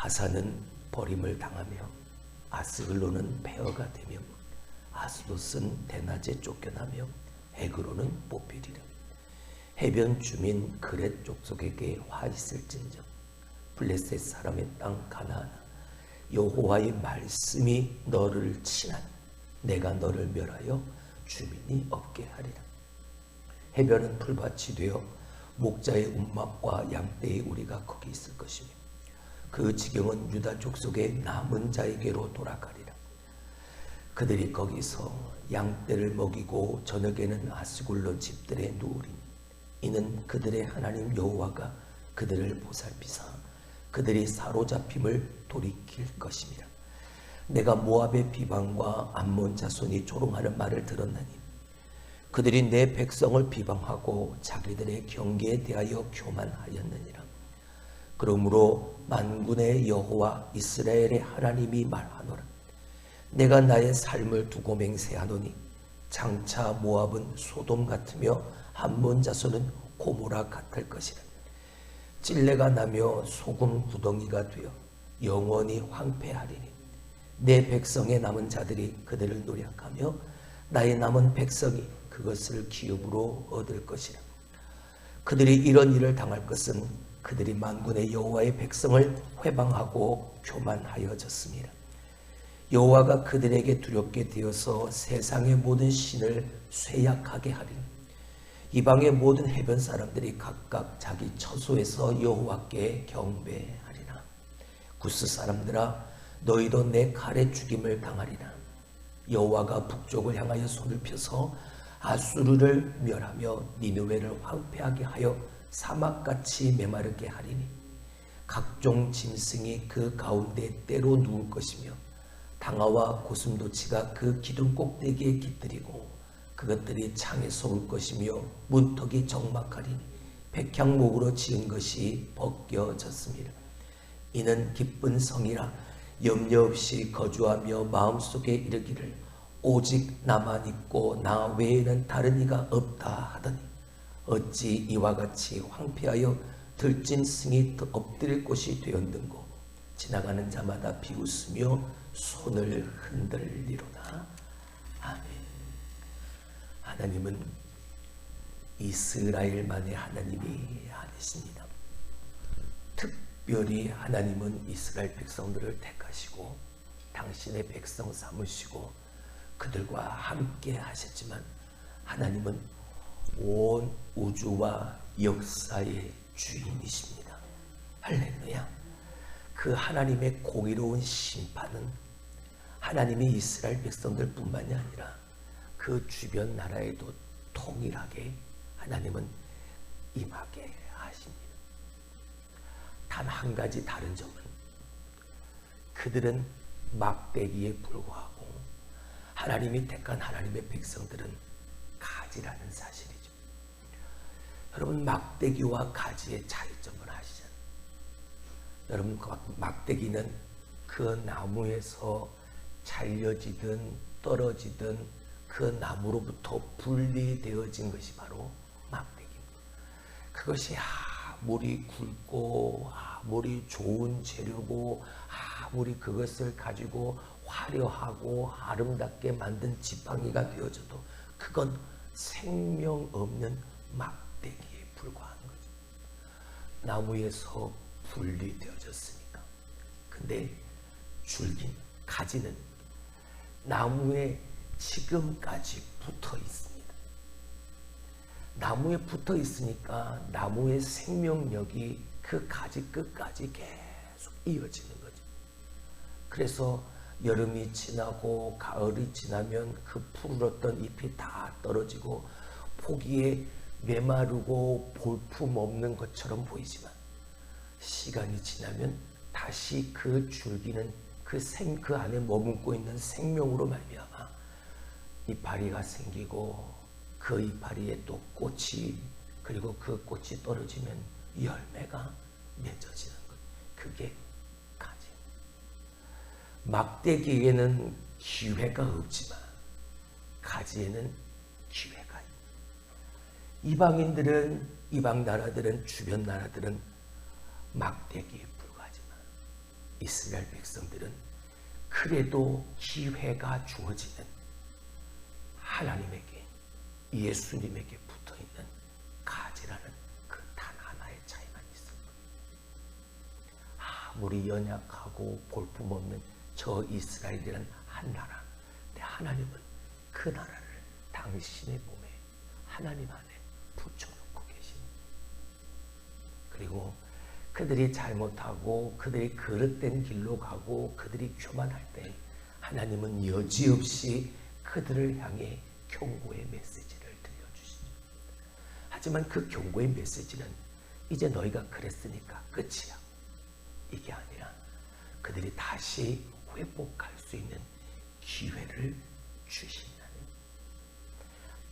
가사는 버림을 당하며 아스글론은 폐허가 되며 아스돗은 대낮에 쫓겨나며 에그로는 뽑히리라. 해변 주민 그렛 족속에게 화 있을진정 블레셋 사람의 땅 가나안아 여호와의 말씀이 너를 치나니 내가 너를 멸하여 주민이 없게 하리라. 해변은 풀밭이 되어 목자의 움막과 양떼의 우리가 거기 있을 것이며 그 지경은 유다 족속의 남은 자에게로 돌아가리라. 그들이 거기서 양떼를 먹이고 저녁에는 아스글론 집들에 누우리니 이는 그들의 하나님 여호와가 그들을 보살피사 그들이 사로잡힘을 돌이킬 것임이라. 내가 모압의 비방과 암몬 자손이 조롱하는 말을 들었나니 그들이 내 백성을 비방하고 자기들의 경계에 대하여 교만하였느니라. 그러므로 만군의 여호와 이스라엘의 하나님이 말하노라. 내가 나의 삶을 두고 맹세하노니 장차 모압은 소돔 같으며 암몬 자손은 고모라 같을 것이라. 찔레가 나며 소금 구덩이가 되어 영원히 황폐하리니 내 백성의 남은 자들이 그들을 노력하며 나의 남은 백성이 그것을 기업으로 얻을 것이라. 그들이 이런 일을 당할 것은 그들이 만군의 여호와의 백성을 회방하고 교만하여졌습니다. 여호와가 그들에게 두렵게 되어서 세상의 모든 신을 쇠약하게 하리니 이방의 모든 해변 사람들이 각각 자기 처소에서 여호와께 경배하리라. 구스 사람들아 너희도 내 칼에 죽임을 당하리라. 여호와가 북쪽을 향하여 손을 펴서 아수르를 멸하며 니느웨를 황폐하게 하여 사막같이 메마르게 하리니 각종 짐승이 그 가운데 때로 누울 것이며 당아와 고슴도치가 그 기둥 꼭대기에 깃들이고 그것들이 창에서 울 것이며 문턱이 적막하리니 백향목으로 지은 것이 벗겨졌습니다. 이는 기쁜 성이라 염려 없이 거주하며 마음속에 이르기를 오직 나만 있고 나 외에는 다른 이가 없다 하더니 어찌 이와 같이 황폐하여 들진 승이 엎드릴 곳이 되었는고 지나가는 자마다 비웃으며 손을 흔들리로다. 아멘. 하나님은 이스라엘만의 하나님이 아니십니다. 특별히 하나님은 이스라엘 백성들을 택하시고 당신의 백성 삼으시고 그들과 함께 하셨지만 하나님은 온 우주와 역사의 주인이십니다. 할렐루야. 그 하나님의 공의로운 심판은 하나님이 이스라엘 백성들 뿐만이 아니라 그 주변 나라에도 동일하게 하나님은 임하게 하십니다. 단 한 가지 다른 점은 그들은 막대기에 불과하고 하나님이 택한 하나님의 백성들은 가지라는 사실이죠. 여러분 막대기와 가지의 차이점을 아시잖아요. 여러분 막대기는 그 나무에서 잘려지든 떨어지든 그 나무로부터 분리되어진 것이 바로 막대기입니다. 그것이 아무리 굵고 아무리 좋은 재료고 아무리 그것을 가지고 화려하고 아름답게 만든 지팡이가 되어져도 그건 생명 없는 막대기에 불과한 거죠. 나무에서 분리되어졌으니까. 근데 줄기는 가지는 나무에 지금까지 붙어 있습니다. 나무에 붙어 있으니까 나무의 생명력이 그 가지 끝까지 계속 이어지는 거죠. 그래서 여름이 지나고 가을이 지나면 그 푸르렀던 잎이 다 떨어지고 포기에 메마르고 볼품 없는 것처럼 보이지만 시간이 지나면 다시 그 줄기는 그 안에 머금고 있는 생명으로 말미암아 이파리가 생기고 그 이파리에 또 꽃이 그리고 그 꽃이 떨어지면 열매가 맺어지는 것. 그게 가지. 막대기에는 기회가 없지만 가지에는 기회가 있다. 이방 나라들은 주변 나라들은 막대기에 불과하지만 이스라엘 백성들은 그래도 기회가 주어지는 하나님에게, 예수님에게 붙어있는 가지라는 그 단 하나의 차이만 있을 뿐입니다. 아무리 연약하고 볼품없는 저 이스라엘이라는 한 나라, 근데 하나님은 그 나라를 당신의 몸에 하나님 안에 붙여놓고 계십니다. 그리고 그들이 잘못하고 그들이 그릇된 길로 가고 그들이 교만할 때 하나님은 여지없이 그들을 향해 경고의 메시지를 들려주시죠. 하지만 그 경고의 메시지는 이제 너희가 그랬으니까 끝이야, 이게 아니라 그들이 다시 회복할 수 있는 기회를 주신다는,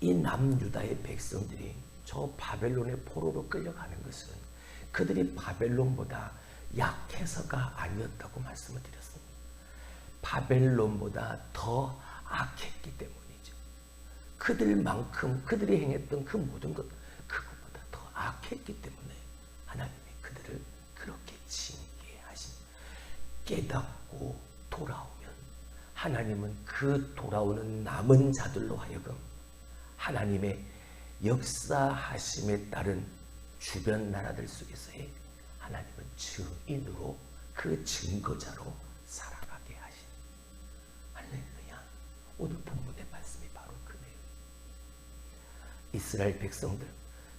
이 남유다의 백성들이 저 바벨론의 포로로 끌려가는 것은 그들이 바벨론보다 약해서가 아니었다고 말씀을 드렸습니다. 바벨론보다 더 악했기 때문이죠. 그들만큼 그들이 행했던 그 모든 것, 그것보다 더 악했기 때문에 하나님이 그들을 그렇게 징계하십니다. 깨닫고 돌아오면 하나님은 그 돌아오는 남은 자들로 하여금 하나님의 역사하심에 따른 주변 나라들 속에서의 하나님은 증인으로, 그 증거자로 살아가게 하신, 할렐루야. 오늘 본문의 말씀이 바로 그 내용. 이스라엘 백성들,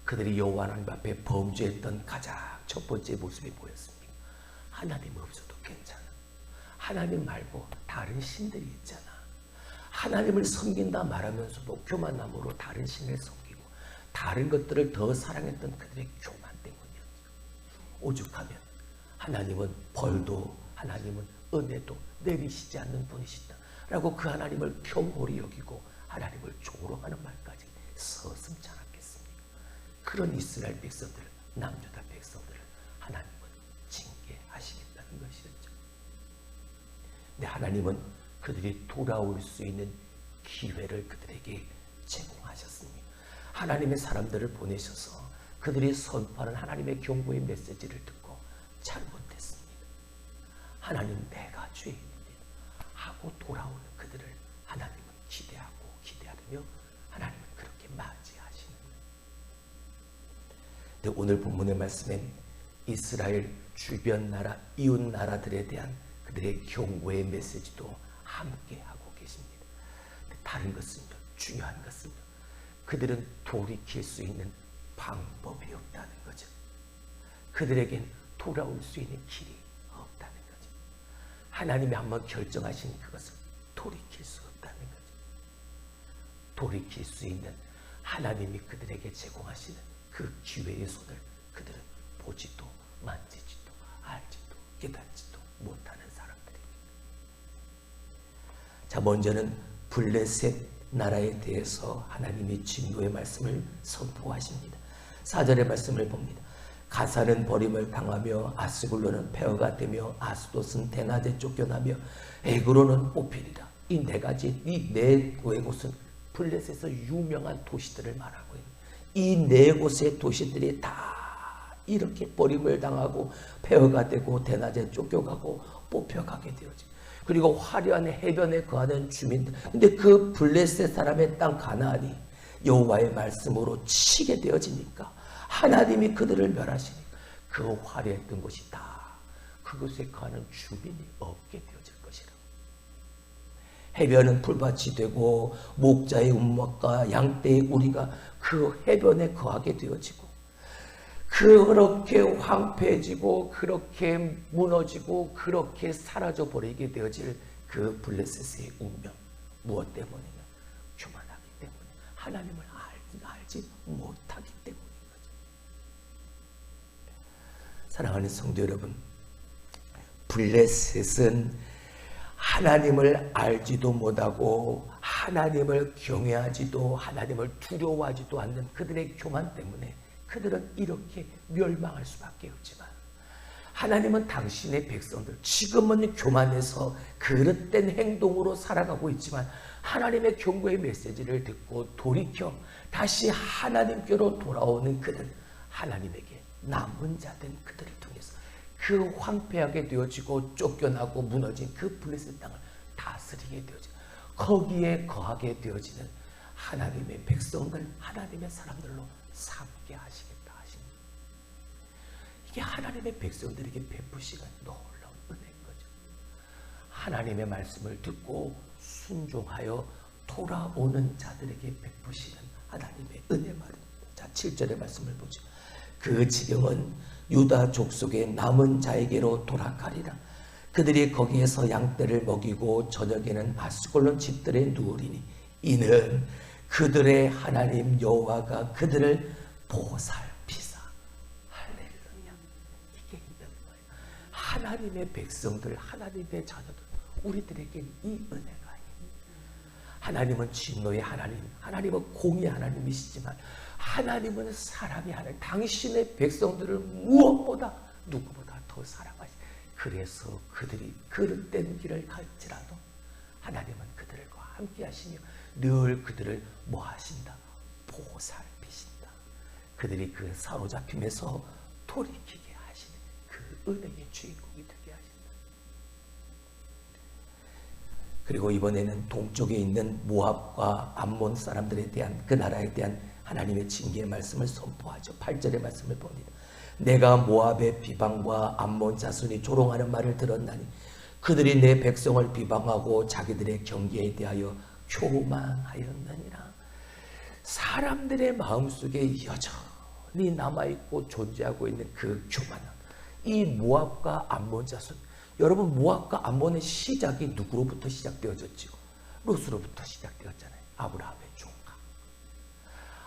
그들이 여호와 하나님 앞에 범죄했던 가장 첫 번째 모습이 뭐였습니까? 하나님 없어도 괜찮아. 하나님 말고 다른 신들이 있잖아. 하나님을 섬긴다 말하면서도 교만함으로 다른 신을 섬기고 다른 것들을 더 사랑했던 그들의 교만 때문이었죠. 오죽하면 하나님은 벌도, 하나님은 은혜도 내리시지 않는 분이시다 라고 그 하나님을 경홀히 여기고 하나님을 조롱하는 말까지 서슴지 않았겠습니까? 그런 이스라엘 백성들, 남유다 백성들을 하나님은 징계하시겠다는 것이었죠. 근데 하나님은 그들이 돌아올 수 있는 기회를 그들에게 제공하셨습니다. 하나님의 사람들을 보내셔서 그들이 선포하는 하나님의 경고의 메시지를 듣고 잘못했습니다. 하나님, 내가 죄인인데 하고 돌아오는 그들을 하나님은 기대하며 하나님은 그렇게 맞이하시는 거예요. 근데 오늘 본문의 말씀엔 이스라엘 주변 나라, 이웃 나라들에 대한 그들의 경고의 메시지도 함께 하고 계십니다. 다른 것은요, 중요한 것은요, 그들은 돌이킬 수 있는 방법이 없다는 거죠. 그들에겐 돌아올 수 있는 길이 없다는 거죠. 하나님이 한번 결정하신 그것을 돌이킬 수 없다는 거죠. 돌이킬 수 있는 하나님이 그들에게 제공하시는 그 기회의 손을 그들은 보지도 만지지도 알지도 깨닫지도 못하는 사람들입니다. 자, 먼저는 블레셋 나라에 대해서 하나님이 진노의 말씀을 선포하십니다. 4절의 말씀을 봅니다. 가사는 버림을 당하며 아스글론은 폐허가 되며 아스돗은 대낮에 쫓겨나며 에그론은 뽑히리라. 이 네 가지, 이 네 곳은 블레셋에서 유명한 도시들을 말하고 있는, 이 네 곳의 도시들이 다 이렇게 버림을 당하고 폐허가 되고 대낮에 쫓겨가고 뽑혀가게 되어집니다. 그리고 화려한 해변에 거하는 주민들, 근데 그 블레셋 사람의 땅 가나안이 여호와의 말씀으로 치게 되어지니까 하나님이 그들을 멸하시니까 그 화려했던 곳이 다 그곳에 거하는 주민이 없게 되어질 것이라. 해변은 풀밭이 되고 목자의 운막과 양떼의 우리가 그 해변에 거하게 되어지고, 그렇게 황폐해지고 그렇게 무너지고 그렇게 사라져 버리게 되어질 그 블레셋의 운명, 무엇 때문이냐? 교만하기 때문에, 하나님을 알지 못하기 때문인 거죠. 사랑하는 성도 여러분, 블레셋은 하나님을 알지도 못하고 하나님을 경외하지도 하나님을 두려워하지도 않는 그들의 교만 때문에 그들은 이렇게 멸망할 수밖에 없지만, 하나님은 당신의 백성들, 지금은 교만해서 그릇된 행동으로 살아가고 있지만 하나님의 경고의 메시지를 듣고 돌이켜 다시 하나님께로 돌아오는 그들, 하나님에게 남은 자 된 그들을 통해서 그 황폐하게 되어지고 쫓겨나고 무너진 그 블레셋 땅을 다스리게 되어지고 거기에 거하게 되어지는 하나님의 백성들, 하나님의 사람들로 삼게 하시겠다 하십니다. 이게 하나님의 백성들에게 베푸시는 놀라운 은혜인 거죠. 하나님의 말씀을 듣고 순종하여 돌아오는 자들에게 베푸시는 하나님의 은혜 말입니다. 자, 7절의 말씀을 보죠. 그 지경은 유다 족속의 남은 자에게로 돌아가리라. 그들이 거기에서 양떼를 먹이고 저녁에는 아스골론 집들에 누우리니 이는 그들의 하나님 여호와가 그들을 보살피사. 할렐루야. 이게 있는 거예요. 하나님의 백성들, 하나님의 자녀들, 우리들에게 이 은혜가 있습니다. 하나님은 진노의 하나님, 하나님은 공의의 하나님이시지만 하나님은 사람이 하나님, 당신의 백성들을 무엇보다 누구보다 더 사랑하시. 그래서 그들이 그릇된 길을 갈지라도 하나님은 그들과 함께 하시며 늘 그들을 뭐 하신다? 보살피신다. 그들이 그 사로잡힘에서 돌이키게 하시는 그 은혜의 주인공이 되게 하신다. 그리고 이번에는 동쪽에 있는 모압과 암몬 사람들에 대한 그 나라에 대한 하나님의 징계의 말씀을 선포하죠. 8절의 말씀을 봅니다. 내가 모압의 비방과 암몬 자손이 조롱하는 말을 들었나니 그들이 내 백성을 비방하고 자기들의 경계에 대하여 교만하였느니라. 사람들의 마음속에 여전히 남아있고 존재하고 있는 그 교만함, 이 모압과 암몬 자손, 여러분 모압과 암몬의 시작이 누구로부터 시작되어졌죠? 롯으로부터 시작되었잖아요. 아브라함의 조카.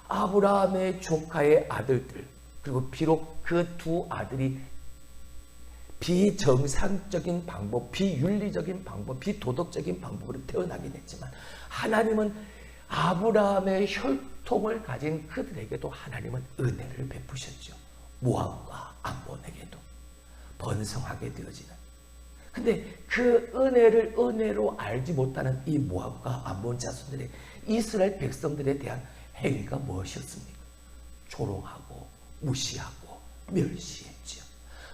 아브라함의 조카의 아들들, 그리고 비록 그 두 아들이 비정상적인 방법, 비윤리적인 방법, 비도덕적인 방법으로 태어나긴 했지만 하나님은 아브라함의 혈통을 가진 그들에게도 하나님은 은혜를 베푸셨죠. 모압과 암몬에게도 번성하게 되어지는. 근데 그 은혜를 은혜로 알지 못하는 이 모압과 암몬 자손들의 이스라엘 백성들에 대한 행위가 무엇이었습니까? 조롱하고 무시하고 멸시했지요.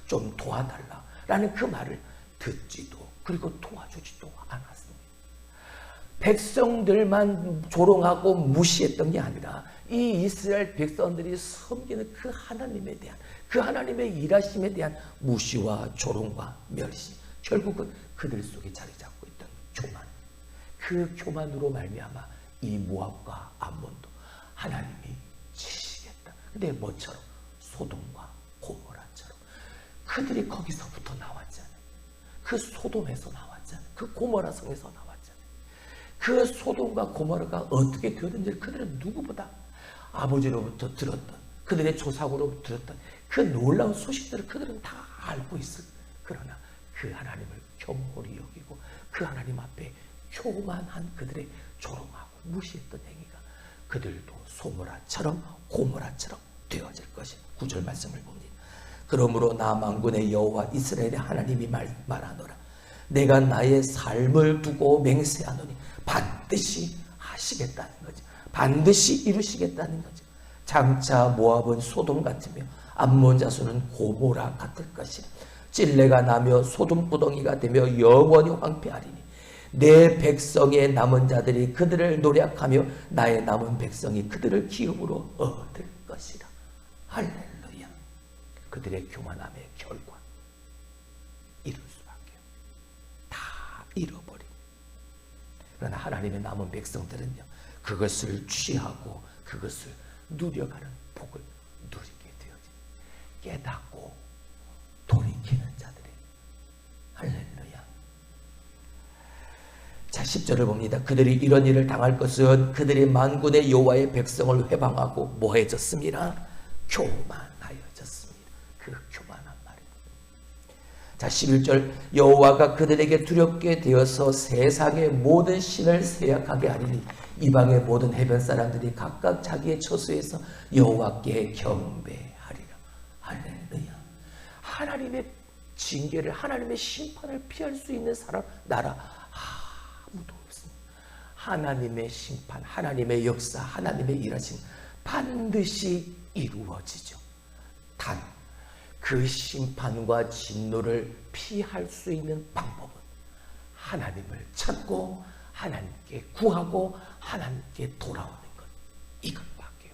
좀 도와달라라는 그 말을 듣지도 그리고 도와주지도 않았습니다. 백성들만 조롱하고 무시했던 게 아니라 이 이스라엘 백성들이 섬기는 그 하나님에 대한, 그 하나님의 일하심에 대한 무시와 조롱과 멸시, 결국은 그들 속에 자리 잡고 있던 교만, 그 교만으로 말미암아 이 모압과 암몬도 하나님이 치시겠다. 근데 뭐처럼? 소돔과 고모라처럼. 그들이 거기서부터 나왔잖아요. 그 소돔에서 나왔잖아요. 그 고모라 성에서 나왔잖아요. 그 소돔과 고모라가 어떻게 되었는지 그들은 누구보다 아버지로부터 들었던, 그들의 조상으로부터 들었던 그 놀라운 소식들을 그들은 다 알고 있을. 그러나 그 하나님을 겸홀히 여기고 그 하나님 앞에 교만한 그들의 조롱하고 무시했던 행위가 그들도 소모라처럼 고모라처럼 되어질 것이 9절 말씀을 봅니다. 그러므로 나 만군의 여호와 이스라엘의 하나님이 말하노라. 내가 나의 삶을 두고 맹세하노니 반드시 하시겠다는 거죠. 반드시 이루시겠다는 거죠. 장차 모압은 소돔 같으며 암몬 자손은 고모라 같을 것이라. 찔레가 나며 소돔 구덩이가 되며 영원히 황폐하리니 내 백성의 남은 자들이 그들을 노략하며 나의 남은 백성이 그들을 기업으로 얻을 것이라. 할렐루야. 그들의 교만함의 결과 이룰 수밖에 다 잃어버린. 그러나 하나님의 남은 백성들은요, 그것을 취하고 그것을 누려가는 복을 누리게 되어지. 깨닫고 돌이키는 자들이. 할렐루야. 자, 10절을 봅니다. 그들이 이런 일을 당할 것은 그들이 만군의 여호와의 백성을 회방하고 뭐해졌습니다? 교만하여졌습니다. 그 교만한 말입니다. 자, 11절 여호와가 그들에게 두렵게 되어서 세상의 모든 신을 세약하게 하리니 이방의 모든 해변 사람들이 각각 자기의 처소에서 여호와께 경배하리라. 할렐루야. 하나님의 징계를, 하나님의 심판을 피할 수 있는 사람, 나라 아무도 없습니다. 하나님의 심판, 하나님의 역사, 하나님의 일하심 반드시 이루어지죠. 단 그 심판과 진노를 피할 수 있는 방법은 하나님을 찾고 하나님께 구하고 하나님께 돌아오는 것, 이것밖에요.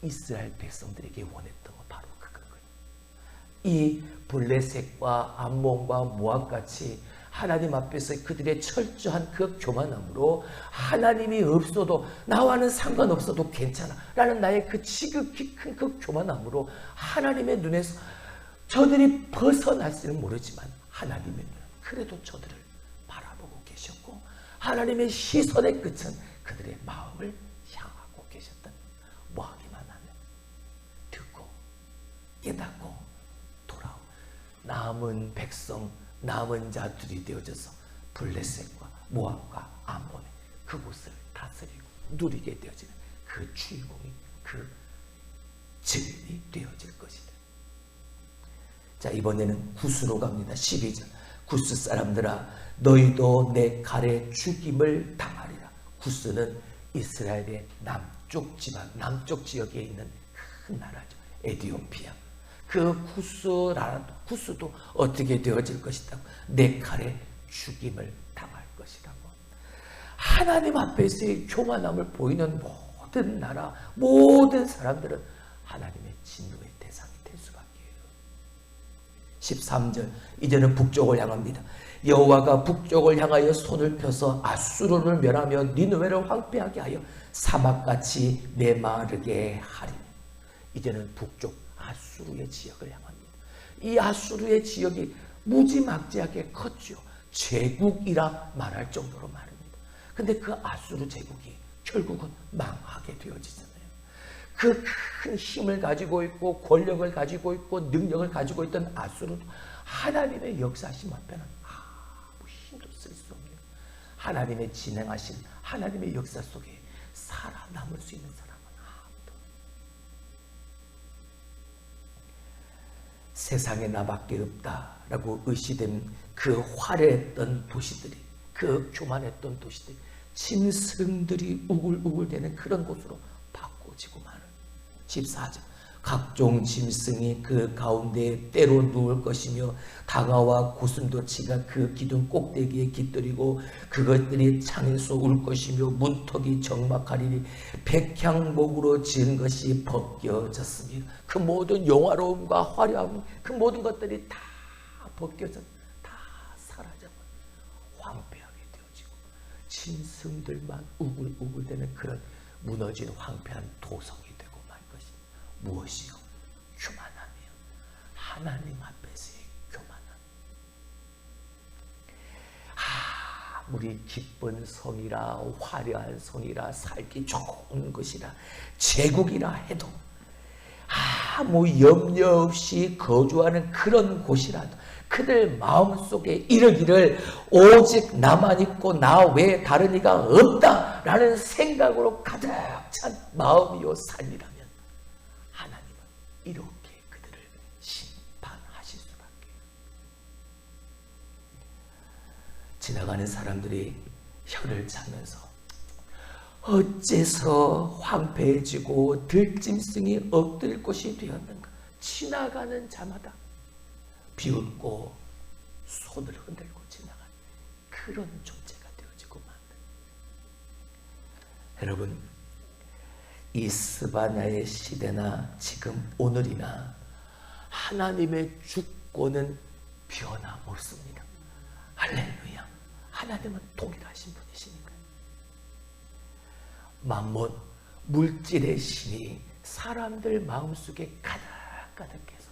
이스라엘 백성들에게 원했던 건 바로 그거예요. 이 블레셋과 암몬과 모압같이 하나님 앞에서 그들의 철저한 그 교만함으로 하나님이 없어도 나와는 상관없어도 괜찮아 라는 나의 그 지극히 큰 그 교만함으로 하나님의 눈에서 저들이 벗어날지는 모르지만 하나님의 눈은 그래도 저들을 바라보고 계셨고 하나님의 시선의 끝은 그들의 마음을 향하고 계셨던, 모하기만 하면 듣고 깨닫고 돌아오 남은 백성, 남은 자들이 되어져서 블레셋과 모압과 암몬의 그곳을 다스리고 누리게 되어지는 그 주인공이, 그 증인이 되어질 것이다. 자, 이번에는 구스로 갑니다. 12절. 구스 사람들아, 너희도 내 칼에 죽임을 당하리라. 구스는 이스라엘의 남쪽 지방, 남쪽 지역에 있는 큰 나라죠. 에디오피아. 그 구스도 어떻게 되어질 것이다. 내 칼에 죽임을 당할 것이라고. 하나님 앞에서의 교만함을 보이는 모든 나라, 모든 사람들은 하나님의 진노의 대상이 될 수밖에요. 13절. 이제는 북쪽을 향합니다. 여호와가 북쪽을 향하여 손을 펴서 아수르를 멸하며 니느웨를 황폐하게 하여 사막같이 메마르게 하리니. 이제는 북쪽 아수르의 지역을 향합니다. 이 아수르의 지역이 무지막지하게 컸죠. 제국이라 말할 정도로 많습니다. 근데 그 아수르 제국이 결국은 망하게 되어지잖아요. 그 큰 힘을 가지고 있고 권력을 가지고 있고 능력을 가지고 있던 아수르도 하나님의 역사하심 앞에는 아무 힘도 쓸 수 없는, 하나님의 진행하신 하나님의 역사 속에 살아남을 수 있는 사람은 아무도. 세상에 나밖에 없다라고 의시된 그 화려했던 도시들이, 그 교만했던 도시들이 짐승들이 우글우글대는 그런 곳으로 바꿔지고 마는. 14절. 각종 짐승이 그 가운데 때로 누울 것이며 다가와 고슴도치가 그 기둥 꼭대기에 깃들이고 그것들이 창에서 울 것이며 문턱이 적막하리니 백향목으로 지은 것이 벗겨졌습니다. 그 모든 영화로움과 화려함, 그 모든 것들이 다 벗겨져 다 사라져 황폐하게 되어지고 짐승들만 우글우글대는 그런 무너진 황폐한 도성이 되고 말 것이 무엇이요? 교만함이요. 하나님 앞에서의 교만함. 아무리 기쁜 성이라 화려한 성이라 살기 좋은 것이라 제국이라 해도 아무 염려 없이 거주하는 그런 곳이라도 그들 마음속에 이르기를 오직 나만 있고 나 외에 다른 이가 없다라는 생각으로 가득 찬 마음이요 삶이라면 하나님은 이렇게 그들을 심판하실 수밖에. 지나가는 사람들이 혀를 차면서 어째서 황폐해지고 들짐승이 엎드릴 곳이 되었는가. 지나가는 자마다 비웃고 손을 흔들고 지나가는 그런 존재가 되어지고 만든. 여러분, 이 스바냐의 시대나 지금 오늘이나 하나님의 주권은 변함없습니다. 할렐루야. 하나님은 동일하신 분이시니까요. 만몬, 물질의 신이 사람들 마음속에 가득가득해서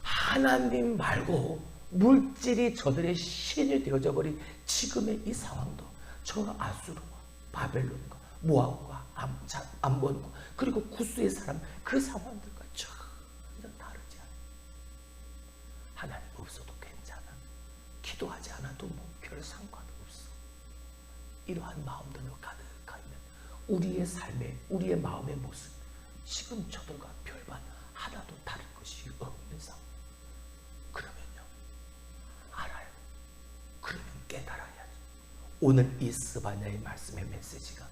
하나님 말고 물질이 저들의 신이 되어져 버린 지금의 이 상황도 저 아수르와 바벨론과 모압과 암몬과 그리고 구스의 사람 그 상황들과 전혀 다르지 않아요. 하나님 없어도 괜찮아. 기도하지 않아도 뭐 별 상관없어. 이러한 마음들로 가득하 있는 우리의 삶의, 우리의 마음의 모습, 지금 저들과 별반 하나도 다른 것이 없는 상황. 그러면요, 알아요. 그러면 깨달아야지. 오늘 이 스바냐의 말씀의 메시지가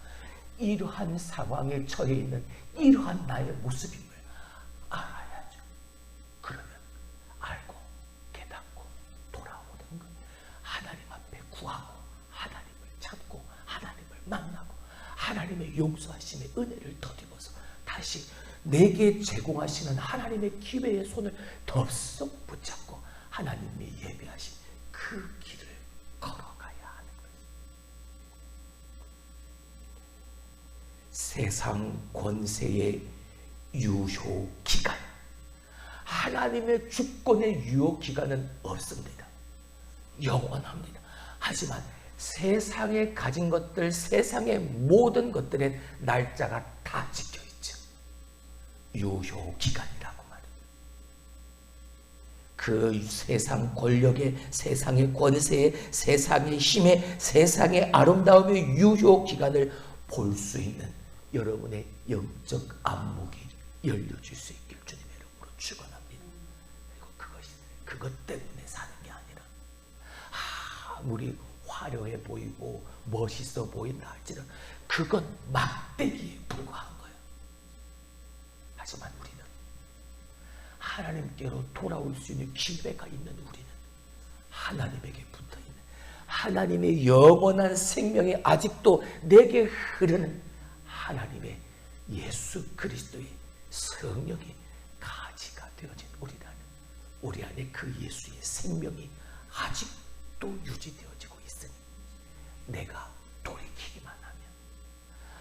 이러한 상황에 처해 있는 이러한 나의 모습임을 알아야죠. 그 용서하심의 은혜를 더입어서 다시 내게 제공하시는 하나님의 기회의 손을 덥석 붙잡고 하나님이 예비하신 그 길을 걸어가야 하는 거예요. 세상 권세의 유효 기간, 하나님의 주권의 유효 기간은 없습니다. 영원합니다. 하지만 세상에 가진 것들, 세상의 모든 것들의 날짜가 다 찍혀있죠. 유효 기간이라고 말합니다. 그 세상 권력의, 세상의 권세의, 세상의 힘의, 세상의 아름다움의 유효 기간을 볼 수 있는 여러분의 영적 안목이 열려질 수 있길 주님의 이름으로 축원합니다. 그리고 그것 때문에 사는 게 아니라 아무리 화려해 보이고 멋있어 보인다 할지라도 그건 막대기에 불과한 거예요. 하지만 우리는 하나님께로 돌아올 수 있는 기회가 있는 우리는 하나님에게 붙어있는 하나님의 영원한 생명이 아직도 내게 흐르는 하나님의 예수 그리스도의 성령이 가지가 되어진 우리라는, 우리 안에 그 예수의 생명이 아직도 유지되어지고 있으니 내가 돌이키기만 하면,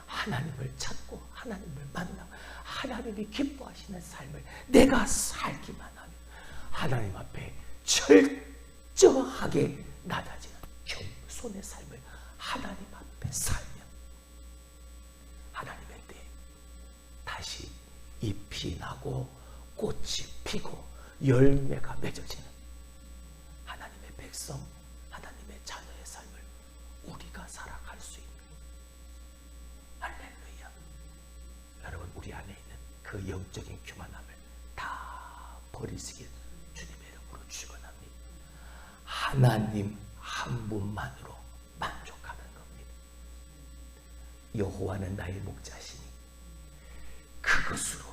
하나님을 찾고 하나님을 만나고 하나님이 기뻐하시는 삶을 내가 살기만 하면, 하나님 앞에 철저하게 낮아지는 겸손의 삶을 하나님 앞에 살면 하나님의 때에 다시 잎이 나고 꽃이 피고 열매가 맺어지는 하나님의 백성, 하나님의 자녀의 삶을 우리가 살아갈 수 있는, 할렐루야. 여러분, 우리 안에 있는 그 영적인 교만함을 다 버리시길 주님의 이름으로 축원합니다. 하나님 한 분만으로 만족하는 겁니다. 여호와는 나의 목자시니 그것으로